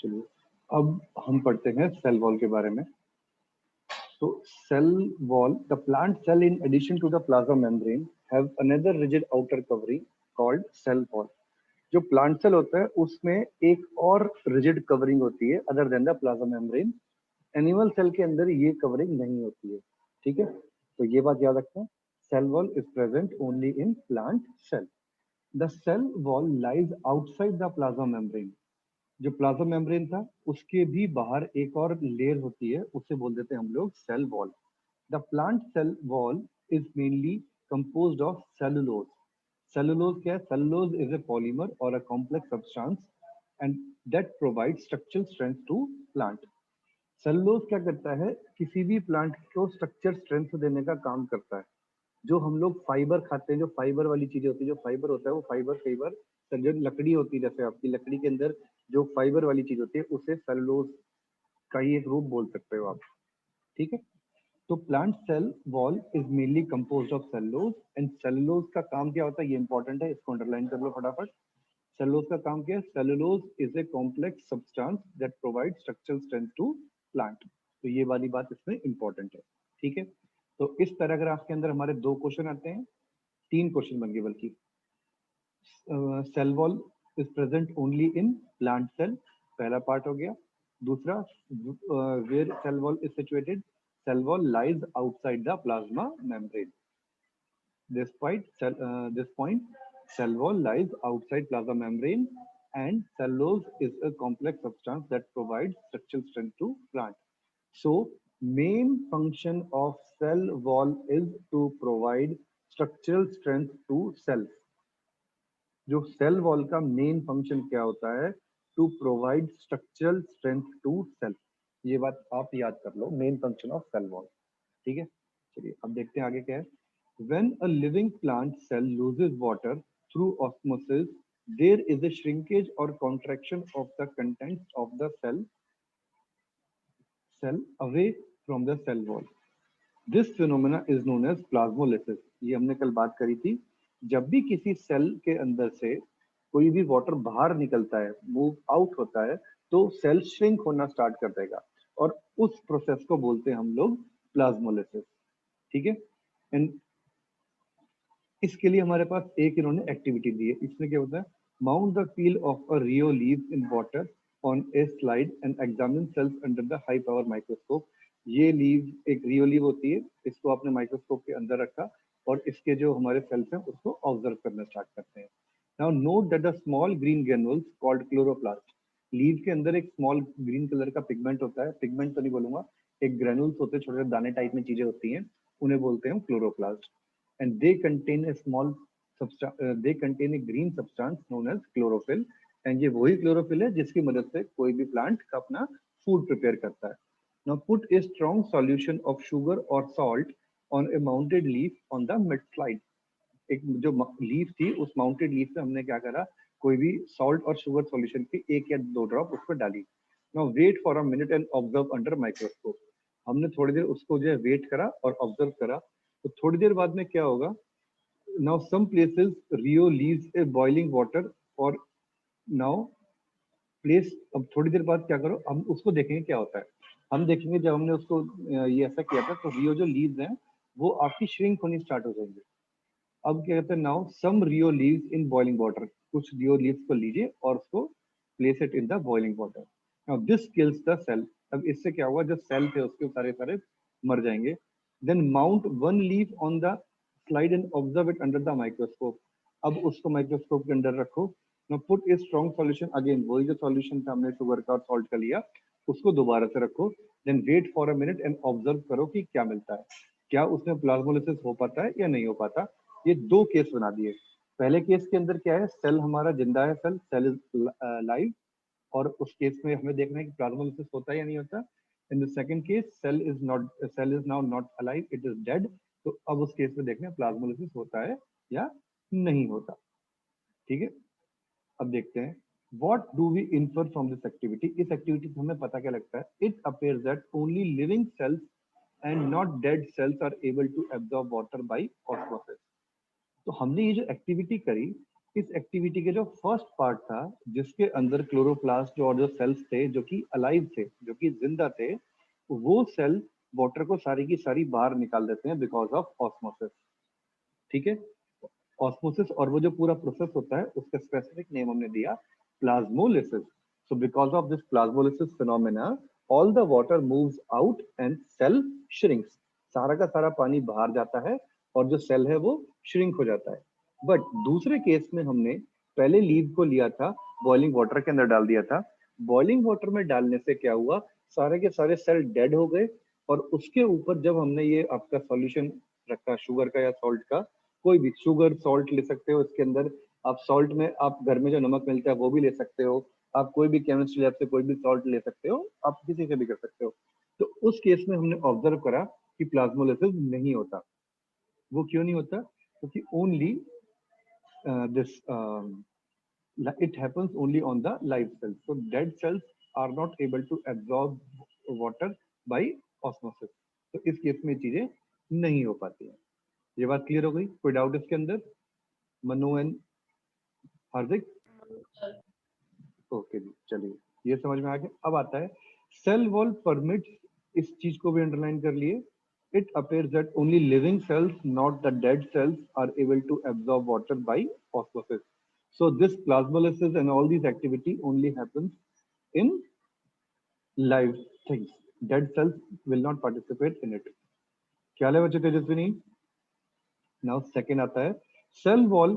चलिए अब हम पढ़ते हैं सेल वॉल के बारे में। So cell wall, the plant cell in addition to the plasma membrane have another rigid outer covering called cell wall. जो प्लांट सेल होता है उसमें एक और रिजिड कवरिंग होती है other than the plasma membrane. Animal cell के अंदर ये कवरिंग नहीं होती है, ठीक है। तो ये बात याद रखना, cell wall is present only in plant cell. The cell wall lies outside the plasma membrane. जो प्लाज्मा मेम्ब्रेन था उसके भी बाहर एक और लेयर होती है, उसे बोल देते हैं हम लोग cell wall. The plant cell wall is mainly composed of cellulose. Cellulose क्या है? सेलुलोज इज ए पॉलीमर और a complex substance and that provide structural strength to plant. Cellulose क्या करता है? किसी भी प्लांट को स्ट्रक्चर स्ट्रेंथ देने का काम करता है। जो हम लोग फाइबर खाते हैं, जो फाइबर वाली चीजें होती है, जो फाइबर होता है वो फाइबर कई बार जो लकड़ी होती है, जैसे आपकी लकड़ी के अंदर जो फाइबर वाली चीज होती है उसे सेलुलोज का ही एक रूप बोल सकते हो आप, ठीक है। तो plant cell wall is mainly composed of cellulose and cellulose का काम क्या होता है, ये इंपॉर्टेंट है, इसको अंडरलाइन कर लो फटाफट। सेलुलोज का काम क्या है? Cellulose is a complex substance that provide structural strength to plant. तो ये वाली बात इसमें इंपॉर्टेंट है, ठीक है। तो इस पैराग्राफ के अंदर हमारे 2 क्वेश्चन आते हैं, 3 क्वेश्चन बन गए बल्कि। Cell wall is present only in plant cell, पहला पार्ट हो गया। दूसरा, where cell wall is situated, cell wall lies outside the plasma membrane. This point, cell wall lies outside plasma membrane and cellulose is a complex substance that provides structural strength to plant. So, main function of cell wall is to provide structural strength to cells. जो cell wall का main function क्या होता है? To provide structural strength to cell. ये बात आप याद कर लो, main function of cell wall, ठीक है। चलिए अब देखते हैं आगे क्या है। When a living plant cell loses water through osmosis, there is a shrinkage or contraction of the contents of the cell away from the cell wall. This phenomena is known as plasmolysis. ये हमने कल बात करी थी। जब भी किसी cell के अंदर से कोई भी वाटर बाहर निकलता है, मूव आउट होता है, तो सेल श्रिंक होना स्टार्ट कर देगा और उस प्रोसेस को बोलते हैं हम लोग प्लाज्मोलिसिस, ठीक है। एंड इसके लिए हमारे पास एक इन्होंने एक्टिविटी दी है। इसमें क्या होता है? Mount the peel of a Rio leave in water on A slide and examine sales under the high power microscope. ये लीव एक रियो लीव होती है, इसको आपने माइक्रोस्कोप के अंदर रखा और इसके जो हमारे सेल्स हैं उसको ऑब्जर्व करना स्टार्ट करते हैं। Now note that the small green granules called chloroplast. Leave के अंदर एक स्मॉल ग्रीन कलर का पिगमेंट होता है, पिगमेंट तो नहीं बोलूंगा, एक ग्रेन्युल्स होते हैं, छोटे छोटे दाने टाइप में चीजें होती हैं, उन्हें बोलते हैं chloroplast. And they contain a small they contain a green substance known as chlorophyll, and ये वही chlorophyll है जिसकी मदद से कोई भी प्लांट का अपना फूड प्रिपेयर करता है। Now put a strong solution of sugar or salt on a mounted leaf on the mid slide. एक जो लीफ थी उस माउंटेड लीफ पे हमने क्या करा, कोई भी सॉल्ट और शुगर सॉल्यूशन की 1 या 2 ड्रॉप उस पर डाली। Now wait for a minute and observe under microscope. हमने थोड़ी देर उसको जो है वेट करा और ऑब्जर्व करा, तो थोड़ी देर बाद में क्या होगा? नाउ सम प्लेसेस रियो लीव्स ए बॉइलिंग वाटर और नाउ प्लेस। अब थोड़ी देर बाद क्या करो, हम उसको देखेंगे क्या होता है। हम देखेंगे जब हमने उसको ये ऐसा किया था तो रियो जो लीव्स हैं वो आपकी श्रिंक होनी स्टार्ट हो जाएंगे। अब क्या कहते हैं? Now some rhoeo leaves in boiling water. कुछ रियो लीव्स को लीजिए और उसको place it in the boiling water. Now this kills the cell. अब इससे क्या हुआ, जो सेल थे उसके सारे सारे मर जाएंगे। Then mount one leaf on the slide and observe it under the microscope. अब उसको माइक्रोस्कोप के अंदर रखो। Now put a strong solution, again वही जो सॉल्यूशन था हमने शुगर का और सॉल्ट का लिया, उसको दोबारा से रखो। Then wait for a minute and observe करो कि क्या मिलता है, क्या उसमें प्लाज्मोलिसिस हो पाता है या नहीं हो पाता। ये 2 केस बना दिए। पहले केस के अंदर क्या है, सेल हमारा जिंदा है, सेल इज लाइव, और उस केस में हमें देखना है कि प्लाज्मोलिसिस होता है या नहीं होता। In the second case cell is now not alive, it is dead. तो अब उस केस में देखना है प्लाज्मोलिसिस होता है या नहीं होता, ठीक है। अब देखते हैं what do we infer from this activity. इस एक्टिविटी से हमें पता क्या लगता है? It appears that only living cells and not dead cells are able to absorb water by osmosis. तो हमने ये जो एक्टिविटी करी इस एक्टिविटी के जो फर्स्ट पार्ट था जिसके अंदर क्लोरोप्लास्ट और जो सेल्स थे जो कि अलाइव थे, जो कि जिंदा थे, वो सेल वाटर को सारी की सारी बाहर निकाल देते हैं बिकॉज ऑफ ऑस्मोसिस। ठीक है, ऑस्मोसिस और वो जो पूरा प्रोसेस होता है उसका स्पेसिफिक नेम हमने दिया plasmolysis. So because of this plasmolysis phenomena all the water moves out and cell shrinks. सारा का सारा पानी बाहर जाता है और जो सेल है वो श्रिंक हो जाता है। बट दूसरे केस में हमने पहले लीव को लिया था, बॉइलिंग वाटर के अंदर डाल दिया था। बॉइलिंग वाटर में डालने से क्या हुआ, सारे के सारे सेल डेड हो गए और उसके ऊपर जब हमने ये आपका सॉल्यूशन रखा शुगर का या सॉल्ट का, कोई भी शुगर सॉल्ट ले सकते हो इसके अंदर, आप सॉल्ट में आप घर में जो नमक मिलता है वो भी ले सकते हो, आप कोई भी केमिस्ट्री लैब से कोई भी सॉल्ट ले सकते हो, आप किसी से भी कर सकते हो। तो उस केस में हमने ऑब्जर्व करा कि प्लाज्मोलिसिस नहीं होता। वो क्यों नहीं होता? क्योंकि only this it happens only on the live cells, so dead cells are not able to absorb water by osmosis। तो इस केस में चीजें नहीं हो पाती हैं। ये बात क्लियर हो गई? कोई डाउट इसके अंदर? Manu and Hardik? ओके जी, चलिए ये समझ में आ गया। अब आता है सेल वॉल परमिट्स, इस चीज को भी अंडरलाइन कर लिए। It appears that only living cells, not the dead cells, are able to absorb water by osmosis. So this plasmolysis and all these activity only happens in live things. Dead cells will not participate in it. क्या है बच्चे Tejaswini? Now second आता है cell wall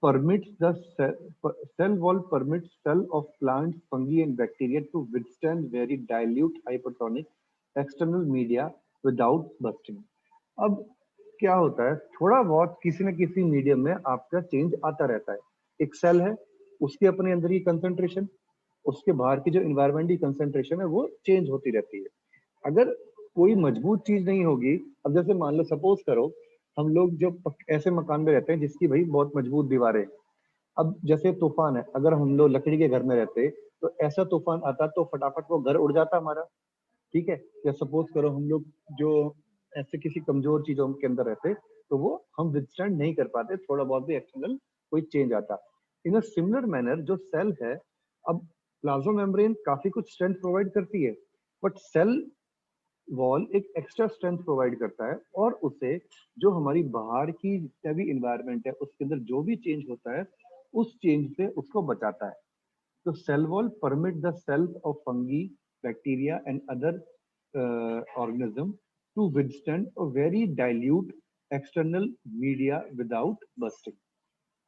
permits the cell wall permits cell of plants, fungi and bacteria to withstand very dilute hypertonic external media without bursting। अब क्या होता है, थोड़ा बहुत किसी न किसी मीडियम में आपका चेंज आता रहता है। एक सेल है, उसके अपने अंदर की कंसंट्रेशन, उसके बाहर की जो इन्वायरमेंट की कंसंट्रेशन है वो चेंज होती रहती है। अगर कोई मजबूत चीज नहीं होगी, अब जैसे मान लो सपोज करो हम लोग जो ऐसे मकान में रहते हैं जिसकी भाई बहुत मजबूत दीवारें, अब जैसे तूफान है, अगर हम लोग लकड़ी के घर में रहते तो ऐसा तूफान आता तो फटाफट वो घर उड़ जाता हमारा। ठीक है, या सपोज करो हम लोग जो ऐसे किसी कमजोर चीजों के अंदर रहते तो वो हम विथस्टैंड नहीं कर पाते, थोड़ा बहुत भी एक्सटर्नल कोई चेंज आता। इन अ सिमिलर मैनर जो सेल है, अब प्लाज्मा मेम्ब्रेन काफी कुछ स्ट्रेंथ प्रोवाइड करती है, बट सेल वॉल एक एक्स्ट्रा स्ट्रेंथ प्रोवाइड करता है और उसे जो हमारी बाहर की जितना भी इन्वायरमेंट है उसके अंदर जो भी चेंज होता है उस चेंज से उसको बचाता है। तो cell wall permit the cells of fungi, bacteria and other organism to withstand a very dilute external media without bursting।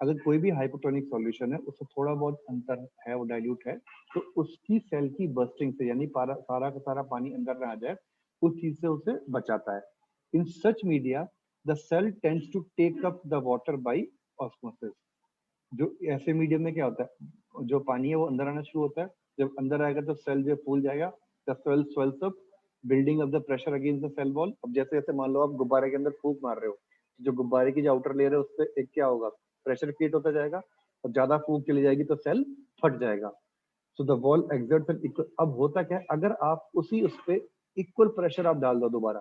अगर कोई भी हाइपोटोनिक सॉल्यूशन है उससे थोड़ा बहुत अंतर है, वो डाइल्यूट है, तो उसकी सेल की बर्स्टिंग से, यानी सारा का सारा पानी अंदर ना आ जाए, उस चीज से उसे बचाता है। In such media the cell tends to take up the water by osmosis. जो ऐसे मीडियम में क्या होता है, जो पानी है वो अंदर आना शुरू होता है, जब अंदर आएगा तो सेल जो फूल जाएगा, the cell swells up building up the pressure against the cell wall. अब जैसे जैसे मान लो आप गुब्बारे के अंदर फूंक मार रहे हो, जो गुब्बारे की जो आउटर लेयर है उस पर एक क्या होगा, प्रेशर क्रिएट होता जाएगा और ज्यादा फूंक चली जाएगी तो सेल फट जाएगा। So the wall exerts an equal. अब होता क्या है, अगर आप उसी उस पे इक्वल प्रेशर आप डाल दो दोबारा,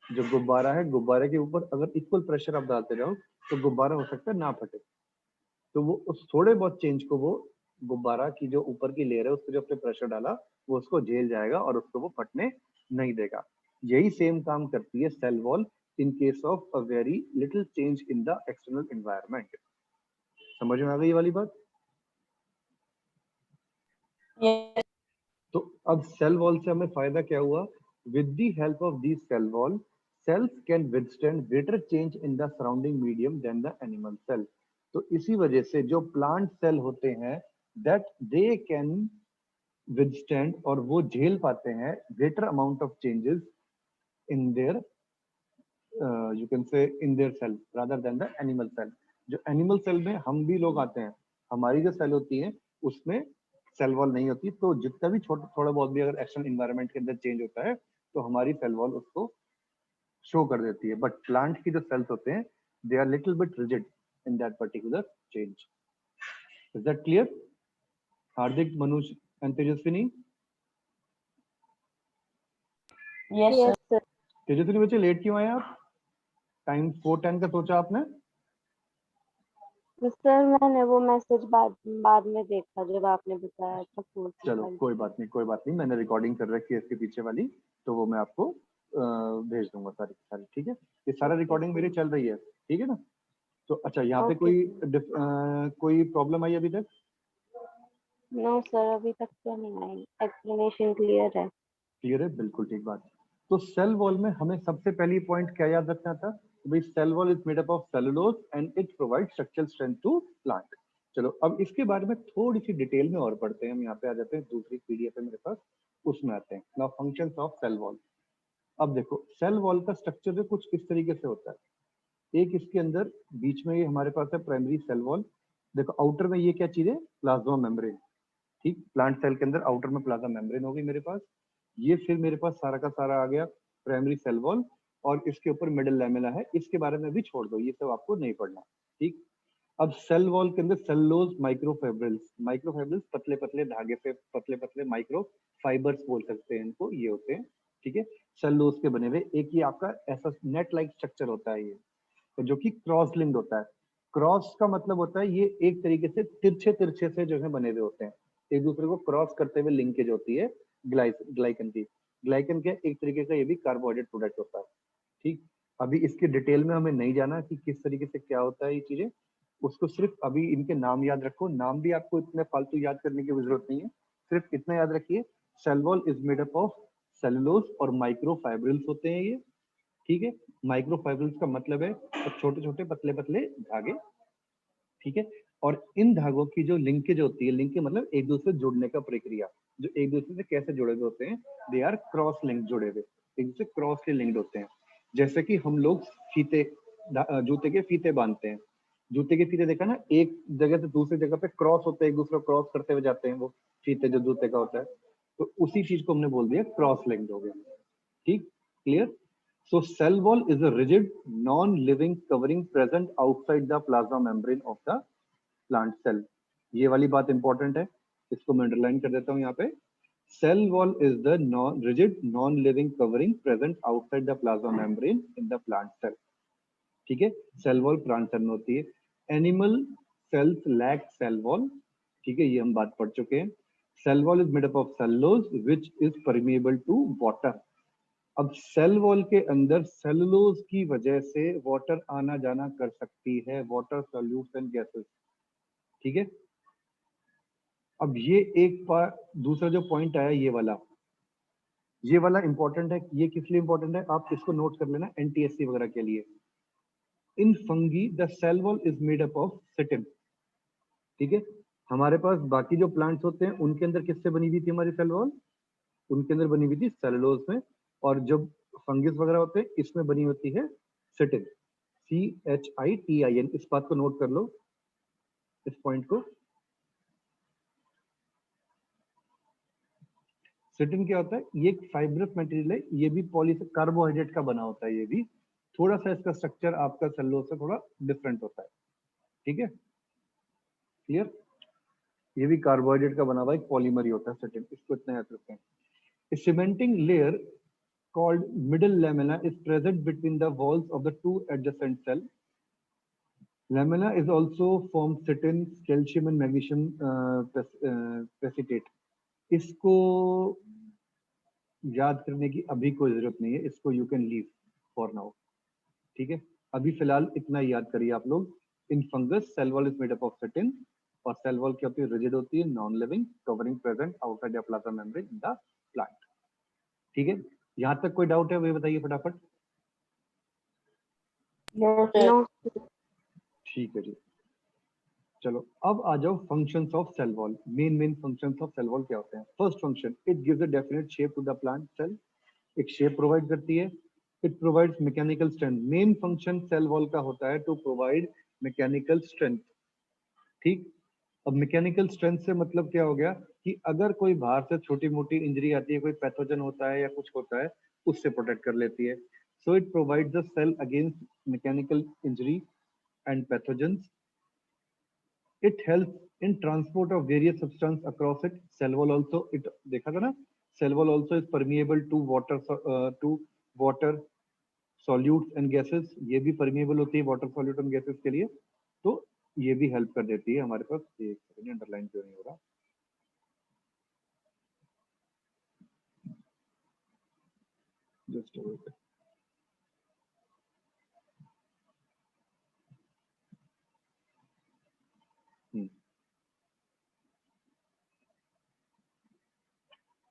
जो गुब्बारा है गुब्बारे के ऊपर अगर इक्वल प्रेशर आप डालते रहो तो गुब्बारा हो सकता है ना फटे। तो वो उस थोड़े बहुत चेंज को वो गुब्बारा की जो ऊपर की लेयर है उस पर जो अपने प्रेशर डाला वो उसको झेल जाएगा और उसको वो फटने नहीं देगा। यही सेम काम करती है cell wall in case of a very little change in the external environment. समझ में आ गई ये वाली बात? Yes. तो अब सेल वॉल से हमें फायदा क्या हुआ? With the help of this cell wall cells can withstand greater change in the surrounding medium than the animal cell। तो इसी वजह से जो प्लांट सेल होते हैं that they can withstand और वो झेल पाते हैं greater amount of changes in their you can say in their cell rather than the animal cell। जो एनिमल सेल में हम भी लोग आते हैं, हमारी जो सेल होती है उसमें सेल वॉल नहीं होती, तो जितना भी छोटा थोड़ा बहुत भी अगर एक्सटर्नल इन्वायरमेंट के अंदर चेंज होता है तो हमारी सेल वॉल उसको शो कर देती है। बट प्लांट की जो सेल्स होते हैं they are little bit rigid in that particular change. Is that clear? Hardik, Manush and Tejaswini? Yes, sir. Tejaswini बच्चे लेट क्यों आए आप? टाइम 4:10 का सोचा आपने? सर मैंने वो मैसेज बाद बाद में देखा जब आपने बताया था फोर्थ चलो वाली। कोई बात नहीं, कोई बात नहीं, मैंने रिकॉर्डिंग कर रखी है इसके पीछे वाली, तो वो मैं आपको भेज दूंगा सारी सारी, ठीक है। ये सारा ओके रिकॉर्डिंग मेरी सर। चल रही है, ठीक है ना। तो अच्छा, यहाँ पे ओके सर। कोई प्रॉब्लम आई अभी तक? नो सर, अभी तक तो नहीं आई, एक्सप्लेनेशन क्लियर है। क्लियर है, बिल्कुल ठीक बात। तो सेल वॉल में हमें सबसे पहली पॉइंट क्या याद रखना था कि भाई cell wall is made up of cellulose and it provide structural strength to plant. चलो अब इसके बारे में थोड़ी सी डिटेल में और पढ़ते हैं। हम यहाँ पे आ जाते हैं, दूसरी पीडीएफ है मेरे पास, उसमें आते हैं। Now functions of cell wall. अब देखो सेल वॉल का स्ट्रक्चर कुछ इस तरीके से होता है। एक इसके अंदर बीच में ये हमारे पास है प्राइमरी सेल वॉल। देखो आउटर में ये क्या चीज है, प्लाज्मा मेम्ब्रेन। ठीक, प्लांट सेल के अंदर आउटर में प्लाज्मा मेम्ब्रेन होगी मेरे पास। ये फिर मेरे पास सारा का सारा आ गया प्राइमरी सेल वॉल, और इसके ऊपर मिडल लैमेला है, इसके बारे में भी छोड़ दो, ये सब आपको नहीं पढ़ना। ठीक, अब सेल वॉल के अंदर सेलुलोज माइक्रोफाइब्रिल्स, माइक्रोफाइब्रिल्स पतले पतले धागे से, पतले पतले माइक्रो फाइबर्स बोल सकते हैं इनको, ये होते हैं। ठीक है, सेलुलोज के बने हुए। एक ये आपका ऐसा नेट लाइक स्ट्रक्चर होता है ये, तो जो कि क्रॉस लिंक्ड होता है। क्रॉस का मतलब होता है ये एक तरीके से तिरछे तिरछे से जो है बने हुए होते हैं, एक दूसरे को क्रॉस करते हुए लिंकेज होती है ग्लाइकन की। ग्लाइकन क्या, एक तरीके का ये भी कार्बोहाइड्रेट प्रोडक्ट होता है। ठीक, अभी इसके डिटेल में हमें नहीं जाना कि किस तरीके से क्या होता है ये चीजें, उसको सिर्फ अभी इनके नाम याद रखो। नाम भी आपको इतने फालतू याद करने की जरूरत नहीं है, सिर्फ इतना याद रखिए, cell wall is made up of cellulose और माइक्रोफाइब्रिल्स होते हैं ये। ठीक है, माइक्रोफाइब्रिल्स का मतलब है छोटे छोटे पतले पतले धागे। ठीक है, और इन धागों की जो लिंकेज होती है, लिंकेज मतलब एक दूसरे से जुड़ने का प्रक्रिया, जो एक दूसरे से कैसे जुड़े हुए होते हैं, दे आर क्रॉस लिंक, जुड़े हुए एक दूसरे क्रॉसली लिंक्ड होते हैं। जैसे कि हम लोग फीते, जूते के फीते बांधते हैं, जूते के फीते देखा ना, एक जगह से दूसरी जगह पे क्रॉस होते हैं, एक दूसरे को क्रॉस करते हुए जाते हैं वो फीते जो जूते का होता है। तो उसी चीज को हमने बोल दिया क्रॉस लिंक्ड हो गया। ठीक, clear. So cell wall is a rigid, non-living covering present outside the plasma membrane of the plant cell. ये वाली बात इंपॉर्टेंट है, इसको मैं अंडरलाइन कर देता हूँ यहाँ पे। Cell wall is the rigid, non-living covering present outside the plasma membrane in the plant cell. ठीक है, सेल वॉल प्लांट सेल में होती है। Animal cells lack cell wall, ठीक है, ये हम बात पढ़ चुके हैं। Cell wall is made up of cellulose which is permeable to water. अब सेल वॉल के अंदर सेलुलोज की वजह से वाटर आना जाना कर सकती है, वाटर सॉल्यूट्स एंड गैसेस। ठीक है, अब ये एक बार दूसरा जो पॉइंट आया ये वाला इंपॉर्टेंट है। ये किस लिए इंपॉर्टेंट है, आप इसको नोट कर लेना एनटीएससी वगैरह के लिए। In fungi the cell wall is made up of chitin. ठीक है, हमारे पास बाकी जो प्लांट्स होते हैं उनके अंदर किससे बनी हुई थी हमारी सेल वॉल, उनके अंदर बनी हुई थी सेलुलोज में। और जब फंगस वगैरह होते हैं इसमें बनी होती है सिटिन, CHITIN। इस बात को नोट कर लो, इस पॉइंट को। सिटिन क्या होता है, ये एक फाइब्रस मटेरियल है, ये भी पॉली कार्बोहाइड्रेट का बना होता है। ये भी थोड़ा सा इसका स्ट्रक्चर आपका सेलुलोज से थोड़ा डिफरेंट होता है। ठीक है, क्लियर। ये भी कार्बोहाइड्रेट का बना हुआ एक पॉलीमर ही होता है सिटिन, इसको इतना याद रखते हैं। A cementing layer called middle lamella is present between the walls of the two adjacent cells. Lamella is also formed chitin, calcium and magnesium precipitate. इसको याद करने की अभी कोई जरूरत नहीं है, इसको you can leave for now. ठीक है, अभी फिलहाल इतना याद करिए आप लोग। In fungus cell wall is made up of chitin, और सेल वॉल क्या होती है, रिजिड होती है, non living, covering present outside the plasma membrane in the plant. ठीक है, यहां तक कोई डाउट है वही बताइए फटाफट। No sir. ठीक है जी, चलो अब आ जाओ functions of cell wall. Main functions of cell wall क्या होते हैं। First function, it gives a definite shape to the plant cell, एक शेप प्रोवाइड करती है। It provides mechanical strength, main function cell wall का होता है टू प्रोवाइड मैकेनिकल स्ट्रेंथ। ठीक, अब मैकेनिकल स्ट्रेंथ से मतलब क्या हो गया कि अगर कोई बाहर से छोटी मोटी इंजरी आती है, कोई पैथोजन होता है या कुछ होता है, उससे प्रोटेक्ट कर लेती है। So it provides the cell against mechanical injury and pathogens. It helps in transport of various substance across it. Cell wall also, it देखा था ना, cell wall also is permeable to water solutes and gases. ये भी permeable होती है water solute and gases के लिए। तो ये भी हेल्प कर देती है हमारे पास। एक सेकंड, अंडरलाइन क्यों नहीं हो रहा, जस्ट वेट।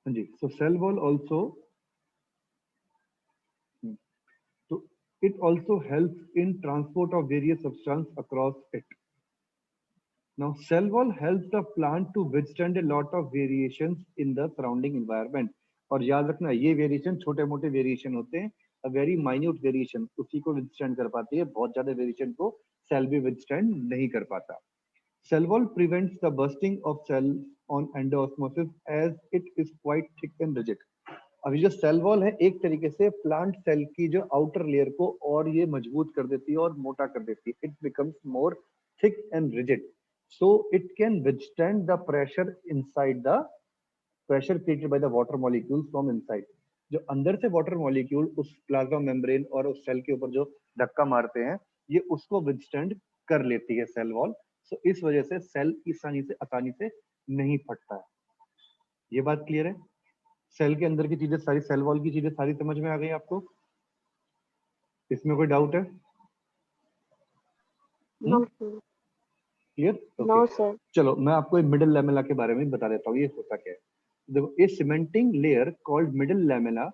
हाँ जी, सो सेल वॉल ऑल्सो, तो it also helps in transport of various substance across it. Now, cell wall helps the plant to withstand a lot of variations in the surrounding environment. और याद रखना, ये variation छोटे मोटे variation होते हैं, a very minute variation उसी को विथस्टैंड कर पाती है, बहुत ज्यादा वेरिएशन को सेल भी विथस्टैंड नहीं कर पाता। Cell wall prevents the bursting of cells on endosmosis as it is quite thick and rigid. अभी जो सेल वॉल है एक तरीके से प्लांट सेल की जो आउटर लेयर को और ये मजबूत कर देती है और मोटा कर देती है। It becomes more thick and rigid, so it can withstand the pressure inside the pressure created by the water molecules from inside. जो अंदर से वाटर मॉलिक्यूल उस प्लाज्मा मेम्ब्रेन और उस सेल के ऊपर जो धक्का मारते हैं, ये उसको विथस्टैंड कर लेती है सेल वॉल। सो इस वजह से सेल आसानी से नहीं फटता है। ये बात क्लियर है? सेल के अंदर की चीजें सारी, सेल वॉल की चीजें सारी समझ में आ गई आपको? इसमें कोई डाउट है? No sir. Clear? No okay, sir. चलो मैं आपको मिडिल लैमेला के बारे में बता देता हूँ, ये होता क्या है। देखो, a cementing layer called middle lamella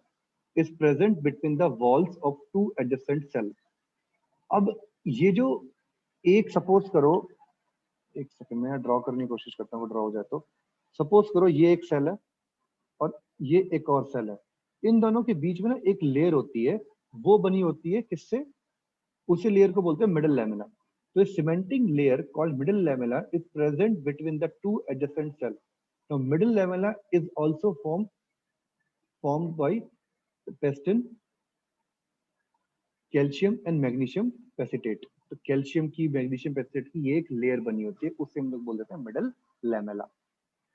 is present between the walls of two adjacent cell. अब ये जो, एक सपोज करो, एक सेकंड मैं ड्रॉ करने की कोशिश करता हूँ, ड्रॉ हो जाए तो। सपोज करो ये एक सेल है और ये एक और सेल है, इन दोनों के बीच में ना एक लेयर होती है, वो बनी होती है किससे? उसी लेयर को बोलते हैं मिडिल लैमेला। तो cementing layer called middle lamella is present between the two adjacent cell. तो middle lamella is also formed by pectin, calcium and magnesium pectate. तो कैल्शियम की, मैग्नीशियम पेसिटेट की ये एक लेयर बनी होती है, उससे हम लोग बोल देते हैं मिडिल लैमेला।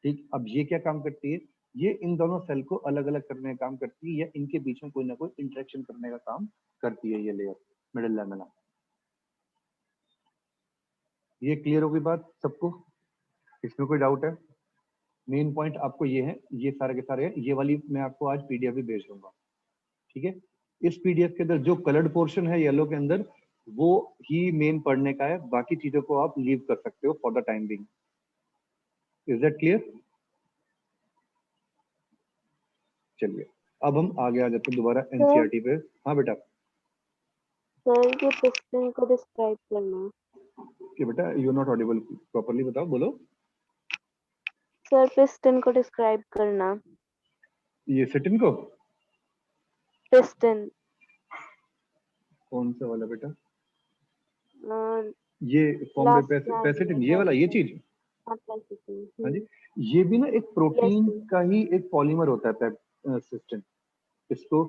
ठीक, अब ये क्या काम करती है? ये इन दोनों सेल को अलग अलग करने का काम करती है, या इनके बीच में कोई ना कोई इंटरेक्शन करने का काम करती है ये लेयर मिडिल लैमेला। ये क्लियर हो गई बात सबको? इसमें कोई डाउट है? मेन पॉइंट आपको ये है, ये सारे के सारे, ये वाली मैं आपको आज पीडीएफ भी भेज दूंगा। ठीक है, इस पीडीएफ के अंदर जो कलर्ड पोर्शन है येलो के अंदर, वो ही मेन पढ़ने का है, बाकी चीजों को आप लीव कर सकते हो for the time being. Is that clear? चलिए, अब हम आगे आ जाते हैं दोबारा एनसीईआरटी पे। हाँ बेटा। सर ये पिस्टन को डिस्क्राइब करना। कि बेटा यू नॉट ऑडिबल, प्रॉपर्ली बताओ, बोलो। सर पिस्टन को डिस्क्राइब करना। ये सिटिन को? पिस्टन। कौन सा वाला बेटा? लास्ट ये फॉर्म में क्लास पैसेटिन, में ये वाला, ये चीज? हाँ जी, ये भी ना एक यस प्रोटीन सर। का ही एक पॉलीमर होता है, सिस्टिन। इसको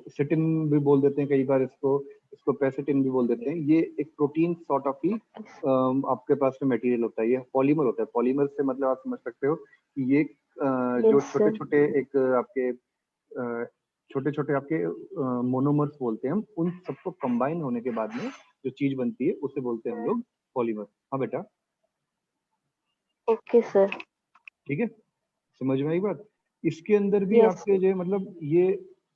सिटिन भी बोल देते हैं कई बार, इसको इसको पैसेटिन भी बोल देते हैं। ये एक प्रोटीन सॉर्ट ऑफ ही आपके पास में मटेरियल होता है, ये पॉलीमर होता है। पॉलीमर से मतलब आप समझ सकते हो कि ये जो यस छोटे सर। छोटे एक आपके छोटे छोटे आपके मोनोमर्स बोलते हैं हम, उन सबको कंबाइन होने के बाद में जो चीज बनती है उसे बोलते हैं हम लोग पॉलीमर। हाँ बेटा, ओके सर। ठीक है, समझ में आई बात? इसके अंदर भी यस आपके जो मतलब ये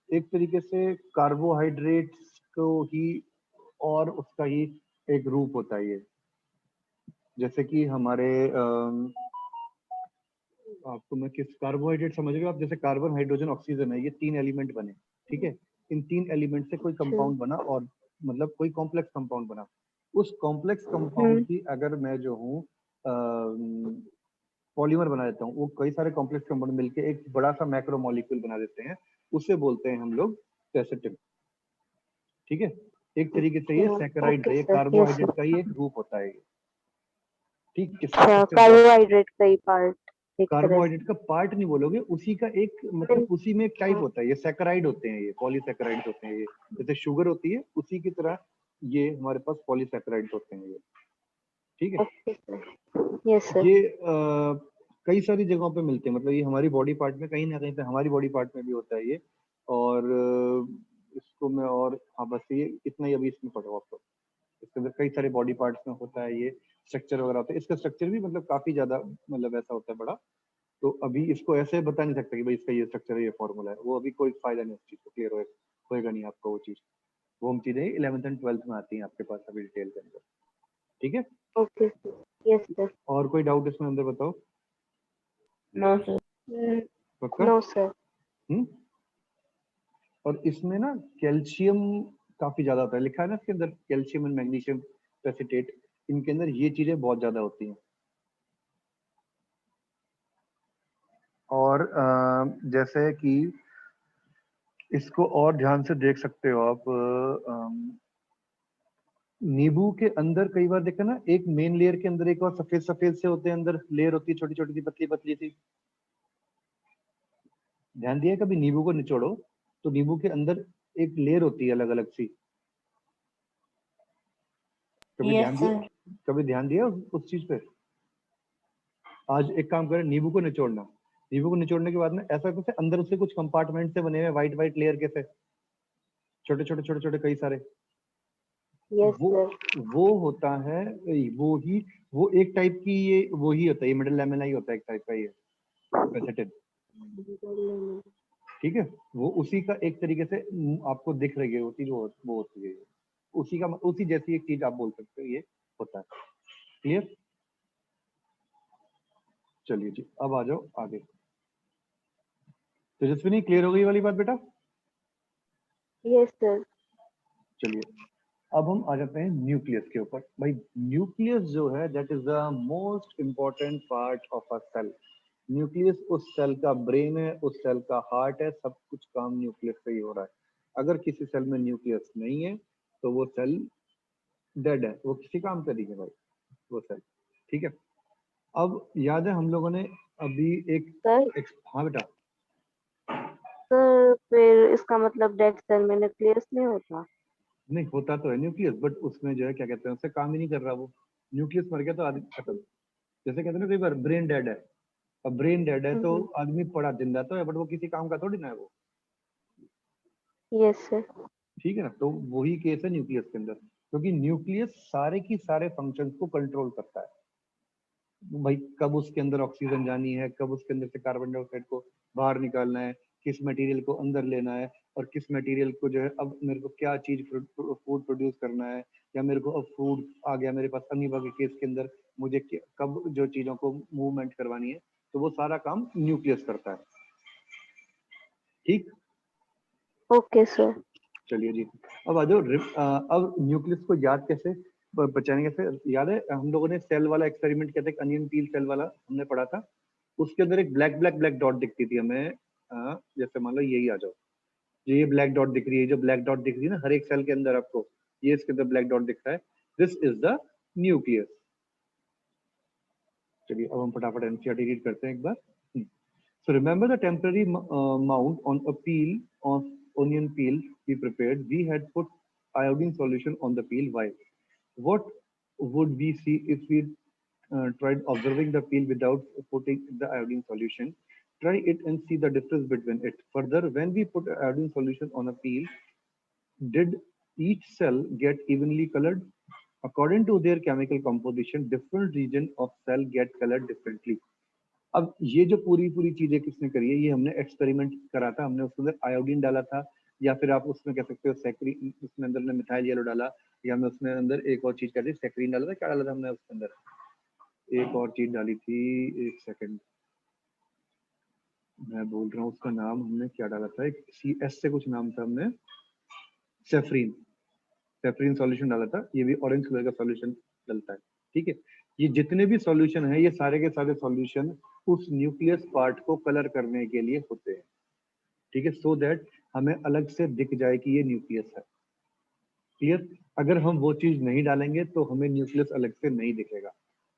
एक तरीके से कार्बोहाइड्रेट्स को ही और उसका ही एक रूप होता है ये। जैसे कि हमारे आपको मैं किस कार्बोहाइड्रेट समझ रहे हो आप? जैसे कार्बन, हाइड्रोजन, ऑक्सीजन है, ये तीन एलिमेंट बने, ठीक है। इन तीन एलिमेंट से कोई सर। कंपाउंड बना, और मतलब कोई कॉम्प्लेक्स कंपाउंड बना। उस कॉम्प्लेक्स कंपाउंड की अगर मैं जो हूँ पॉलीमर बना देता हूँ, वो कई सारे कॉम्प्लेक्स कंपाउंड मिलके एक बड़ा सा मैक्रो मॉलिक्यूल बना देते हैं, उसे बोलते हैं हम लोग पेसेटिन। ठीक है, एक तरीके से ये सैकराइड ओके है, ये सर। यस कार्बोहाइड्रेट का सर। ही एक रूप होता है ये। ठीक, इसका अच्छा, सबसे बहुत, कार्बोहाइड्रेट का ही पार्ट एक तरह कार्बोहाइड्रेट से। का पार्ट नहीं बोलोगे, उसी का एक मतलब उसी में एक टाइप हाँ। होता है। ये सैकराइड होते हैं, ये पॉलीसैकराइड होते हैं ये। जैसे शुगर होती है उसी की तरह ये हमारे पास पॉलीसैकराइड होते हैं ये। ठीक है, ओके सर। Yes sir. ये कई सारी जगहों पे मिलते हैं, मतलब ये हमारी बॉडी पार्ट में कहीं ना कहीं पे हमारी बॉडी पार्ट में भी होता है ये। और इसको मैं और, हाँ बस ये इतना ही अभी इसमें पढ़ो आपको। इसके अंदर कई सारे बॉडी पार्ट्स में होता है, ये स्ट्रक्चर वगैरह होता है। इसका स्ट्रक्चर भी मतलब काफी ज्यादा मतलब ऐसा होता है बड़ा। तो अभी इसको ऐसे बता नहीं सकते कि भाई इसका ये स्ट्रक्चर है, ये फॉर्मूला है, वो अभी कोई फायदा नहीं उस चीज को, क्लियर होएगा नहीं आपको वो चीज। वो हम चीजें 11th एंड 12th में आती हैं आपके पास अभी डिटेल के अंदर, ठीक है। Okay sir, yes sir. और कोई डाउट इसमें अंदर बताओ? No sir. पक्का? No sir. हम्म। और इसमें ना कैल्शियम काफी ज्यादा होता है, लिखा है ना इसके अंदर कैल्शियम एंड मैग्नीशियम एसिटेट, इनके अंदर ये चीजें बहुत ज्यादा होती हैं। और जैसे कि इसको और ध्यान से देख सकते हो आप, नींबू के अंदर कई बार देखा ना, एक मेन लेयर के अंदर एक और सफेद सफेद से होते हैं, अंदर लेयर होती है छोटी छोटी सी पतली पतली सी। ध्यान दिया कभी? नींबू को निचोड़ो तो नींबू के अंदर एक लेयर होती है अलग अलग सी। कभी यस ध्यान दिया? सर। कभी ध्यान दिया उस चीज पे? आज एक काम करें, नींबू को निचोड़ना। नींबू को निचोड़ने के बाद में ऐसा कुछ अंदर उससे कुछ कंपार्टमेंट से बने हुए व्हाइट व्हाइट लेयर के से, छोटे छोटे छोटे छोटे कई सारे। यस वो सर। वो होता है, वो ही, वो एक टाइप की, ये वो ही होता है, ये मिडिल लैमेला ही होता है एक टाइप का, ये फैसेटेड, ठीक है। वो उसी का एक तरीके से आपको दिख रही है वो चीज, वो होती है उसी का, उसी जैसी एक चीज आप बोल सकते हो, ये होता है। क्लियर? चलिए जी, अब आ जाओ आगे। तेजस्विनी, क्लियर हो गई वाली बात बेटा? Yes sir. चलिए, अब हम आ जाते हैं न्यूक्लियस के ऊपर। भाई न्यूक्लियस जो है that is the most important part of a cell. Nucleus उस सेल का ब्रेन है, उस सेल का हार्ट है, सब कुछ काम न्यूक्लियस से ही हो रहा है। अगर किसी सेल में न्यूक्लियस नहीं है तो वो सेल डेड है, वो किसी काम का नहीं है भाई वो सेल, ठीक है। अब याद है हम लोगों ने अभी सर हाँ बेटा। सर फिर इसका मतलब डेड सेल में न्यूक्लियस नहीं होता? नहीं, होता तो है न्यूक्लियस, बट उसमें जो है क्या कहते हैं, उससे काम ही नहीं कर रहा वो। न्यूक्लियस मर गया तो आदमी खत्म। जैसे कहते हैं ना कई बार ब्रेन डेड है, अब ब्रेन डेड है तो आदमी पड़ा जिंदा तो है, बट वो किसी काम का थोड़ी ना है वो, यस सर। ठीक है ना। तो वही केस है न्यूक्लियस के अंदर, क्योंकि न्यूक्लियस सारे की सारे फंक्शंस को कंट्रोल करता है। भाई कब उसके अंदर ऑक्सीजन जानी है, कब उसके अंदर से कार्बन डाइऑक्साइड को बाहर निकालना है, किस मटेरियल को अंदर लेना है, और किस मटेरियल को जो है अब मेरे को क्या चीज फूड प्रोड्यूस करना है, या मेरे को अब फूड आ गया मेरे पास अमीबा के केस के अंदर, मुझे कब जो चीजों को मूवमेंट करवानी है, तो वो सारा काम न्यूक्लियस करता है, ठीक। Okay sir. चलिए जी, अब आ जाओ अब न्यूक्लियस को याद कैसे, बचाने कैसे। याद है हम लोगों ने सेल वाला एक्सपेरिमेंट किया था, अनियन पील सेल वाला हमने पढ़ा था। उसके अंदर एक ब्लैक ब्लैक ब्लैक डॉट दिखती थी हमें, जैसे मान लो यही आ जाओ, ये ब्लैक डॉट दिख रही है, जो ब्लैक डॉट दिख रही है ना हर एक सेल के अंदर आपको, ये इसके अंदर ब्लैक डॉट दिख रहा है, दिस इज द न्यूक्लियस। चलिए अब हम फटाफट एनसीईआरटी रीड करते हैं एक बार। So remember the temporary mount on a peel of onion peel we prepared. We had put iodine solution on the peel. Why? What would we see if we tried observing the peel without putting the iodine solution? Try it and see the difference between it. Further, when we put iodine solution on a peel, did each cell get evenly colored? According to their chemical composition, different region of cell get colored differently. अब ये जो पूरी पूरी चीजें किसने करी है, ये हमने एक्सपेरिमेंट करा था, हमने उसके अंदर आयोडीन डाला था, या फिर आप उसमें कह सकते हो सैक्रिन, उसमें अंदर ने मिथाइल येलो डाला, या हमने उसमें अंदर एक और चीज कर दी, सैक्रिन डाला था, क्या डाला था हमने उसके अंदर, एक और चीज डाली थी, एक सेकंड मैं बोल रहा हूँ उसका नाम, हमने क्या डाला था, एक सी एस से कुछ नाम था, हमने सेफ्रीन, सेफ्रीन सॉल्यूशन डाला था, ये भी ऑरेंज कलर का सॉल्यूशन डलता है, ठीक है। ये जितने भी सॉल्यूशन है, ये सारे के सारे सॉल्यूशन उस न्यूक्लियस पार्ट को कलर करने के लिए होते हैं, ठीक है, सो दैट हमें अलग से दिख जाए कि ये न्यूक्लियस है, क्लियर। अगर हम वो चीज नहीं डालेंगे तो हमें न्यूक्लियस अलग से नहीं दिखेगा।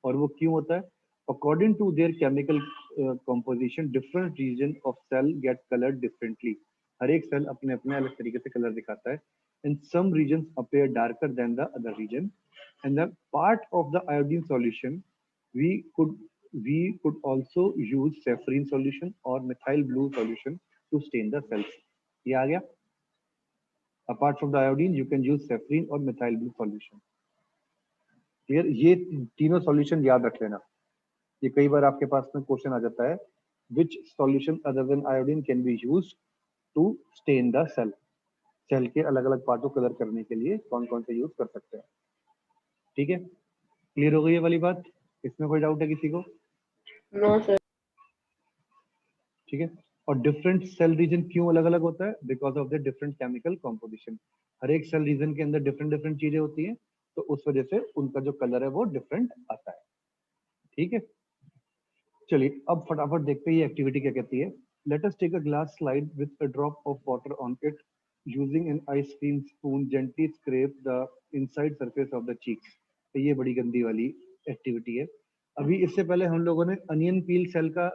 और वो क्यों होता है? According to their chemical composition, different region of cell get coloured differently. हर एक सेल अपने अपने अलग तरीके से कलर दिखाता है। and some regions appear darker than the other region, and the part of the iodine solution we could we could also use saffron solution or methyl blue solution to stain the cells. ये आ गया। Apart from the iodine, you can use saffron or methyl blue solution. Clear? ये तीनों solution याद रख लेना, ये कई बार आपके पास में क्वेश्चन आ जाता है, which solution other than iodine can be used to stain the cell. Cell के अलग अलग पार्ट को कलर करने के लिए कौन कौन से यूज कर सकते हैं। ठीक है, क्लियर हो गई ये वाली बात? इसमें कोई डाउट है किसी को? No sir. ठीक है, और डिफरेंट सेल रीजन क्यों अलग अलग होता है? Because of the different chemical composition. हर एक सेल रीजन के अंदर डिफरेंट डिफरेंट चीजें होती हैं, तो उस वजह से उनका जो कलर है वो डिफरेंट आता है। ठीक है, चलिए अब फटाफट देखते हैं ये एक्टिविटी क्या कहती है। Let us take a glass slide with a drop of water on it using an ice cream spoon gently scrape the inside surface of the cheeks. तो ये बड़ी गंदी वाली एक्टिविटी है। अभी इससे पहले हम लोगों ने अनियन पील सेल का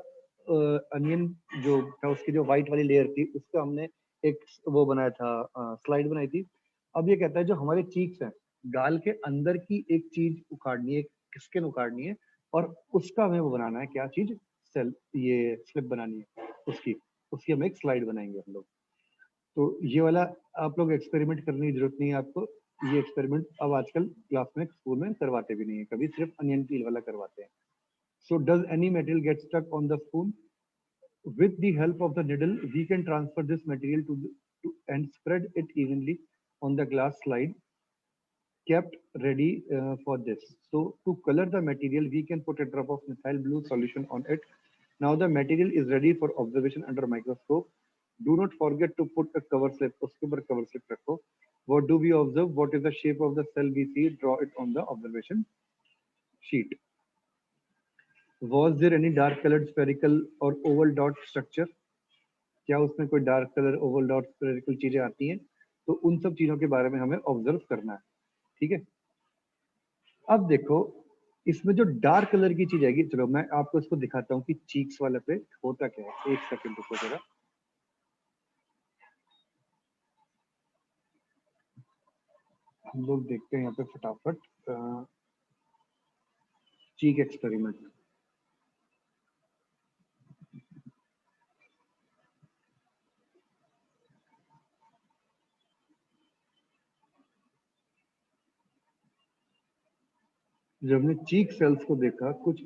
अनियन जो था उसकी जो व्हाइट वाली लेयर थी उसका हमने एक वो बनाया था, स्लाइड बनाई थी। अब ये कहता है जो हमारे चीक्स हैं, गाल के अंदर की एक चीज उखाड़नी है, एक स्किन उखाड़नी है, और उसका हमें वो बनाना है, क्या चीज? सेल, ये स्लिप बनानी है उसकी। उसकी हम एक स्लाइड बनाएंगे हम लोग। तो ये वाला आप लोग एक्सपेरिमेंट करने की जरूरत नहीं है आपको। ये एक्सपेरिमेंट अब आजकल क्लास में स्कूल में करवाते भी नहीं है, कभी सिर्फ अनियन पील वाला करवाते हैं। So does any material get stuck on the spoon? With the help of the needle, we can transfer this material and spread it evenly on the glass slide kept ready for this. So to color the material, we can put a drop of methyl blue solution on it. Now the material is ready for observation under microscope. Do not forget to put a cover slip. उसके ऊपर cover slip रखो. What do we observe? What is the shape of the cell we see? Draw it on the observation sheet. Was there any dark colored spherical or oval dot structure? क्या उसमें कोई dark colour, Oval dot, spherical चीजें आती हैं? तो उन सब चीजों के बारे में हमें ऑब्जर्व करना है। ठीक है, अब देखो इसमें जो डार्क कलर की चीज आएगी, चलो मैं आपको इसको दिखाता हूँ कि चीक्स वाले पे होता क्या है। एक सेकंड रुको जरा। हम लोग देखते हैं यहाँ पे फटाफट चीक एक्सपेरिमेंट। जब हमने चीक सेल्स को देखा, कुछ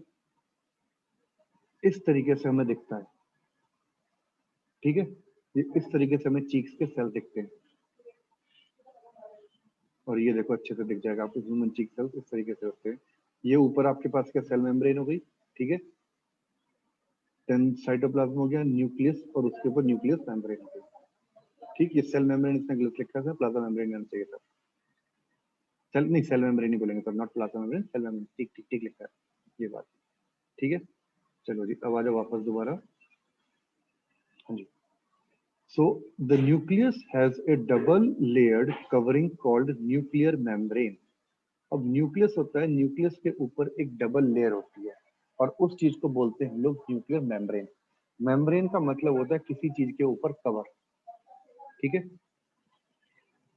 इस तरीके से हमें दिखता है। ठीक है, ये इस तरीके से हमें चीक्स के सेल दिखते हैं, और ये देखो अच्छे से दिख जाएगा आपको, ह्यूमन चीक सेल्स इस तरीके से होते हैं। ये ऊपर आपके पास क्या सेल मेम्ब्रेन हो गई, ठीक है, देन साइटोप्लाज्म हो गया, न्यूक्लियस, और उसके ऊपर न्यूक्लियस मेम्ब्रेन हो गई। ठीक, ये सेल मेम्ब्रेन इसने गलत लिखा था, प्लाज्मा मेम्ब्रेन आना चाहिए था। सेल नहीं, सेल मेम्ब्रेन ही बोलेंगे sir, not plasma membrane, cell membrane. ठीक ठीक ठीक लिखा है ये बात। ठीक है, चलो जी अब आ जाओ वापस दोबारा। हाँ जी, so the nucleus has a double layered covering called nuclear membrane. अब न्यूक्लियस होता है, न्यूक्लियस के ऊपर एक डबल लेयर होती है, और उस चीज को बोलते हैं हम लोग न्यूक्लियर मेम्ब्रेन। मेम्ब्रेन का मतलब होता है किसी चीज के ऊपर कवर। ठीक है,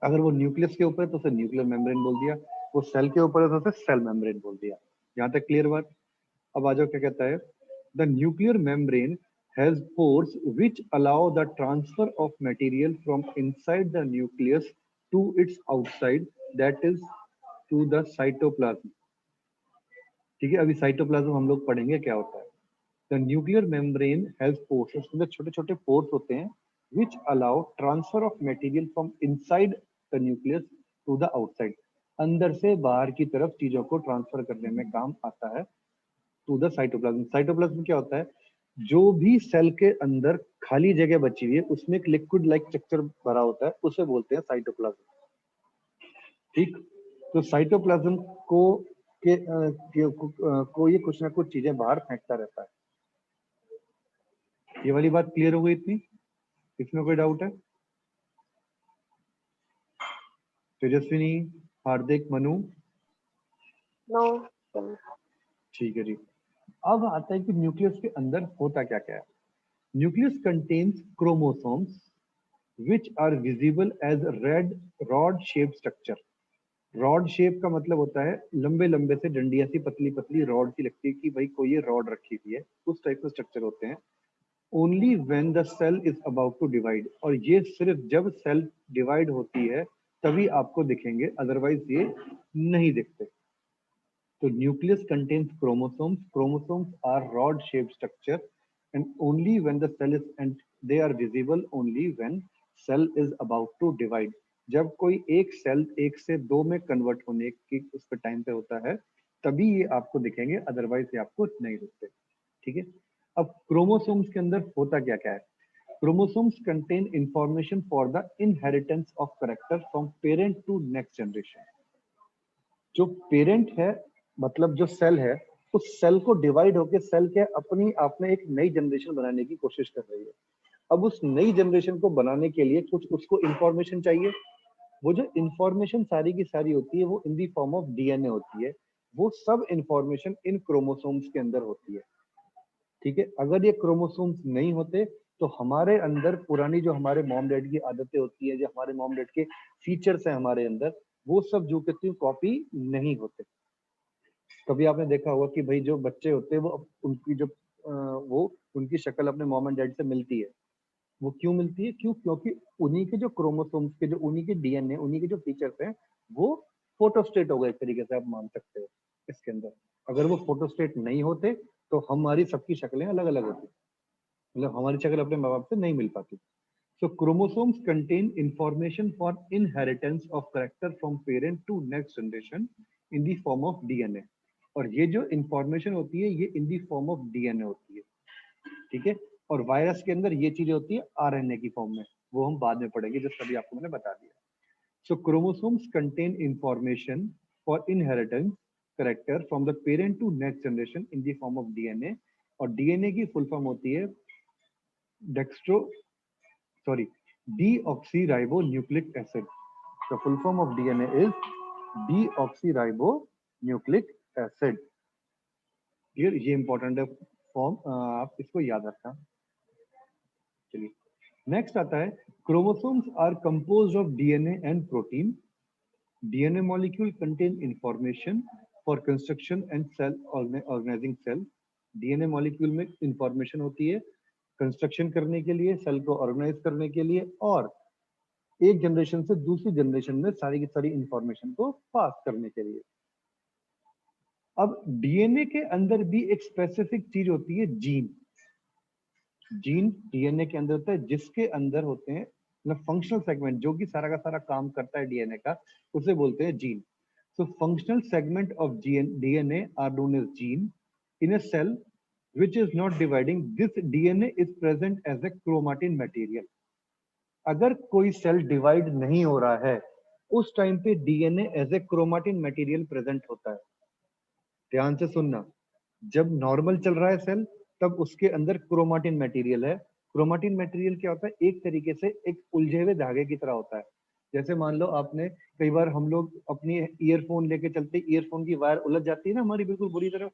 अगर वो न्यूक्लियस के ऊपर है तो उसे न्यूक्लियर मेम्ब्रेन बोल दिया, वो सेल के ऊपर है तो उसे सेल मेम्ब्रेन बोल दिया। यहाँ तक क्लियर बात? अब आ जाओ क्या कहता है। The nuclear membrane has pores which allow the transfer of material from inside the nucleus to its outside, that is to the cytoplasm. ठीक है, अभी साइटोप्लाज्म हम लोग पढ़ेंगे क्या होता है। The nuclear membrane has pores, उसमें छोटे छोटे पोर्स होते हैं, which allow transfer of material from inside the nucleus to the outside. अंदर से बाहर की तरफ चीजों को ट्रांसफर करने में काम आता है टू द साइटोप्लाज्म। साइटोप्लाज्म क्या होता है? जो भी सेल के अंदर खाली जगह बची हुई है उसमें एक लिक्विड लाइक स्ट्रक्चर भरा होता है, उसे बोलते हैं साइटोप्लाज्म। ठीक, तो साइटोप्लाज्म को ये कुछ ना कुछ चीजें बाहर फेंकता रहता है। ये वाली बात क्लियर हो गई इतनी? इसमें कोई डाउट है? तेजस्विनी, हार्दिक, मनु? नो। ठीक है जी, अब आता है कि न्यूक्लियस के अंदर होता क्या क्या है। Nucleus contains chromosomes which are visible as red rod shaped structure. Rod shape का मतलब होता है लंबे लंबे से डंडिया सी पतली पतली रॉड सी लगती है कि भाई कोई ये रॉड रखी हुई है, उस टाइप के स्ट्रक्चर होते हैं। Only when the cell is about to divide, और ये सिर्फ जब सेल डिवाइड होती है तभी आपको दिखेंगे, अदरवाइज ये नहीं दिखते। तो nucleus contains chromosomes. Chromosomes are rod shape structure and only when the cell is and they are visible only when cell is about to divide. जब कोई एक सेल एक से दो में कन्वर्ट होने की उस पर टाइम पे होता है तभी ये आपको दिखेंगे, अदरवाइज ये आपको नहीं दिखते. ठीक है. अब क्रोमोसोम्स के अंदर होता क्या क्या है. Chromosomes contain information for the inheritance of character from parent to next generation. जो पेरेंट है मतलब जो सेल है उस सेल को डिवाइड होकर सेल के अपनी आप में एक नई जनरेशन बनाने की कोशिश कर रही है. अब उस नई जनरेशन को बनाने के लिए कुछ उसको इंफॉर्मेशन चाहिए. वो जो इंफॉर्मेशन सारी की सारी होती है वो इन दी फॉर्म ऑफ डीएनए होती है. वो सब इंफॉर्मेशन इन क्रोमोसोम्स के अंदर होती है. ठीक है. अगर ये क्रोमोसोम्स नहीं होते तो हमारे अंदर पुरानी जो हमारे मॉम डैड की आदतें होती है, जो हमारे मॉम डैड के फीचर्स हैं हमारे अंदर, वो सब जो कहती हूँ कॉपी नहीं होते. कभी आपने देखा होगा कि भाई जो बच्चे होते हैं वो उनकी जो वो उनकी शक्ल अपने मॉम एंड डैड से मिलती है. वो क्यों मिलती है? क्योंकि उन्हीं के जो क्रोमोसोम्स के जो उन्हीं के डीएनए उन्हीं के जो फीचर्स हैं वो फोटोस्टेट हो गए एक तरीके से आप मान सकते हो इसके अंदर. अगर वो फोटोस्टेट नहीं होते तो हमारी सबकी शक्लें अलग अलग होती, मतलब हमारी शक्ल अपने माँ बाप से नहीं मिल पाती. So chromosomes contain information for inheritance of character from parent to next generation in the form of DNA. और ये जो इंफॉर्मेशन होती है ये इन दी फॉर्म ऑफ डीएनए होती है. ठीक है. और वायरस के अंदर ये चीजें होती है आरएनए की फॉर्म में. वो हम बाद में पढ़ेंगे, जो सभी आपको मैंने बता दिया. So chromosomes contain information for inheritance character from the parent to next generation in the form of DNA. और डीएनए की फुल फॉर्म होती है deoxyribonucleic acid. The full form of DNA is deoxyribonucleic acid. ये important है form, आप इसको याद रखना. चलिए नेक्स्ट आता है chromosomes are composed of DNA and protein. DNA molecule contain information for construction and cell organising cell. DNA molecule में इंफॉर्मेशन होती है कंस्ट्रक्शन करने के लिए, सेल को ऑर्गेनाइज करने के लिए, और एक जनरेशन से दूसरी जनरेशन में सारी की सारी इंफॉर्मेशन को पास करने के लिए. अब डीएनए के अंदर भी एक स्पेसिफिक चीज होती है जीन. जीन डीएनए के अंदर होता है जिसके अंदर होते हैं मतलब फंक्शनल सेगमेंट जो कि सारा का सारा काम करता है डीएनए का, उसे बोलते हैं gene. So functional segment of DNA are known as gene. In a cell which is not dividing, this DNA is present as a chromatin material. अगर कोई सेल डिवाइड नहीं हो रहा है उस टाइम पे DNA as a chromatin material present होता है. ध्यान से सुनना, जब नॉर्मल चल रहा है सेल तब उसके अंदर क्रोमाटिन मटेरियल है. क्रोमाटिन मटेरियल क्या होता है? एक तरीके से एक उलझे हुए धागे की तरह होता है. जैसे मान लो आपने कई बार हम लोग अपनी ईयरफोन लेके चलते, ईयरफोन की वायर उलझ जाती है ना हमारी, बिल्कुल बुरी तरह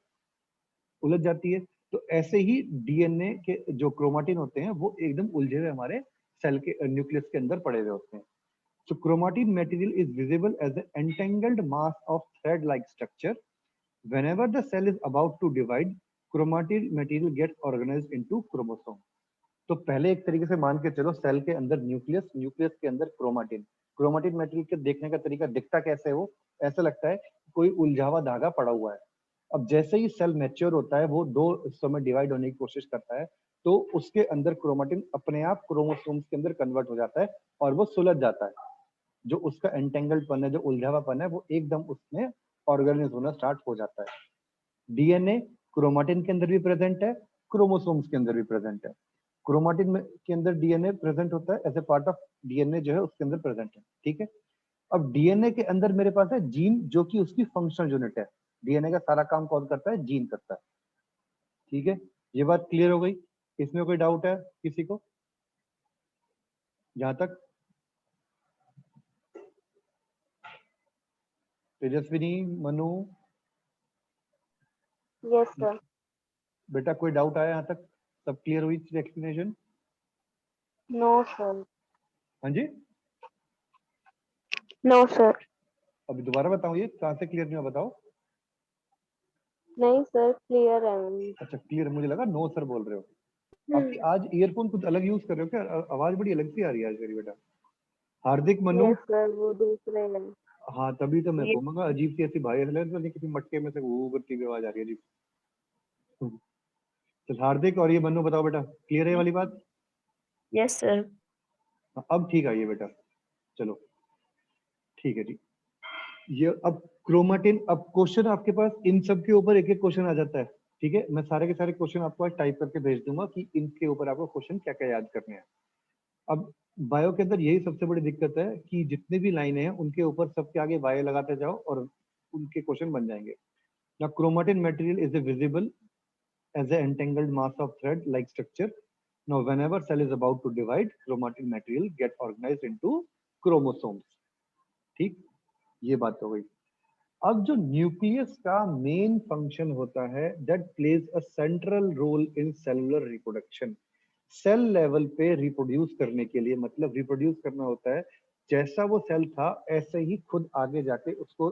उलझ जाती है. तो ऐसे ही डीएनए के जो क्रोमाटिन होते हैं वो एकदम उलझे हुए हमारे सेल के न्यूक्लियस के अंदर पड़े हुए होते हैं. So chromatin material is visible as an entangled mass of thread like structure. Whenever the cell is about to divide, chromatin material gets organised into chromosome. तो पहले एक तरीके से मान के चलो सेल के अंदर न्यूक्लियस, न्यूक्लियस के अंदर क्रोमाटिन. क्रोमाटिन मटेरियल के देखने का तरीका दिखता कैसे है? वो ऐसा लगता है कोई उलझा हुआ धागा पड़ा हुआ है. अब जैसे ही सेल मैच्योर होता है वो दो हिस्सों में डिवाइड होने की कोशिश करता है तो उसके अंदर क्रोमाटिन अपने आप क्रोमोसोम्स के अंदर कन्वर्ट हो जाता है और वो सुलझ जाता है. जो उसका एंटेंगल्डपन है, जो उलझावापन है, वो एकदम उसमें ऑर्गेनाइज होना स्टार्ट हो जाता है. डीएनए क्रोमाटिन के अंदर भी प्रेजेंट है, क्रोमोसोम्स के अंदर भी प्रेजेंट है. क्रोमाटिन के अंदर डीएनए प्रेजेंट होता है, as a part of DNA जो है उसके अंदर प्रेजेंट है. ठीक है. अब डीएनए के अंदर मेरे पास है जीन जो कि उसकी फंक्शनल यूनिट है. डीएनए का सारा काम कौन करता है? जीन करता है. ठीक है. ये बात क्लियर हो गई? इसमें कोई डाउट है किसी को? जहां तक तेजस्विनी, मनु, यस सर. बेटा कोई डाउट आया यहाँ तक? सब क्लियर हुई एक्सप्लेनेशन? No sir. हाँ जी. No sir. अभी दोबारा बताऊं, ये कहाँ से क्लियर नहीं हुआ बताओ. नहीं सर, क्लियर है. अच्छा क्लियर, मुझे लगा नो सर बोल रहे हो. आपकी आज ईयरफोन कुछ अलग यूज कर रहे हो क्या? आवाज बड़ी अलग सी आ रही है आज मेरी बेटा. हार्दिक, मनु, यस सर, वो दूसरे हैं. हाँ तभी तो मैं ये कहूँगा अजीब सी ऐसी भाई है, तो नहीं किसी मटके में से वो करती हुई आवाज आ रही है अजीब। चल हार्दिक और ये मन्नू बताओ बेटा, क्लियर है ये वाली बात? Yes sir. हाँ, अब ठीक है ये बेटा, चलो ठीक है जी। ये अब क्रोमाटिन, अब क्वेश्चन आपके पास इन सब के ऊपर एक एक क्वेश्चन आ जाता है, ठीक है। मैं सारे के सारे क्वेश्चन आपको आज टाइप करके भेज दूंगा कि इनके ऊपर आपको क्वेश्चन क्या क्या याद करने हैं। अब बायो के अंदर यही सबसे बड़ी दिक्कत है कि जितने भी लाइनें हैं उनके ऊपर सबके आगे वाई लगाते जाओ और उनके क्वेश्चन बन जाएंगे। ना chromatin material is a visible as a entangled mass of thread like structure. Now whenever cell is about to divide, chromatin material get organized into chromosomes. ठीक, ये बात हो गई। अब जो न्यूक्लियस का मेन फंक्शन होता है, that plays a central role in cellular reproduction. Cell level पे रिप्रोड्यूस करने के लिए, मतलब रिप्रोड्यूस करना होता है जैसा वो सेल था ऐसे ही खुद आगे जाके उसको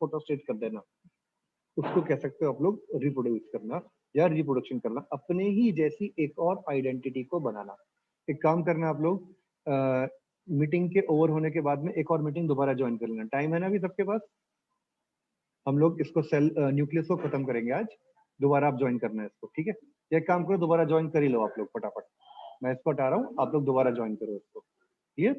फोटोस्टेट कर देना, उसको कह सकते हो आप लोग रिप्रोड्यूस करना या रिप्रोडक्शन करना, अपने ही जैसी एक और आइडेंटिटी को बनाना। एक काम करना आप लोग, मीटिंग के ओवर होने के बाद में एक और मीटिंग दोबारा ज्वाइन कर लेना, टाइम है ना अभी सबके पास? हम लोग इसको सेल न्यूक्लियस को खत्म करेंगे आज, दोबारा आप ज्वाइन करना है इसको, ठीक है? एक काम करो दोबारा ज्वाइन कर ही लो आप लोग फटाफट, मैं इसको हटा रहा हूँ, आप लोग दोबारा ज्वाइन करो इसको, ठीक है?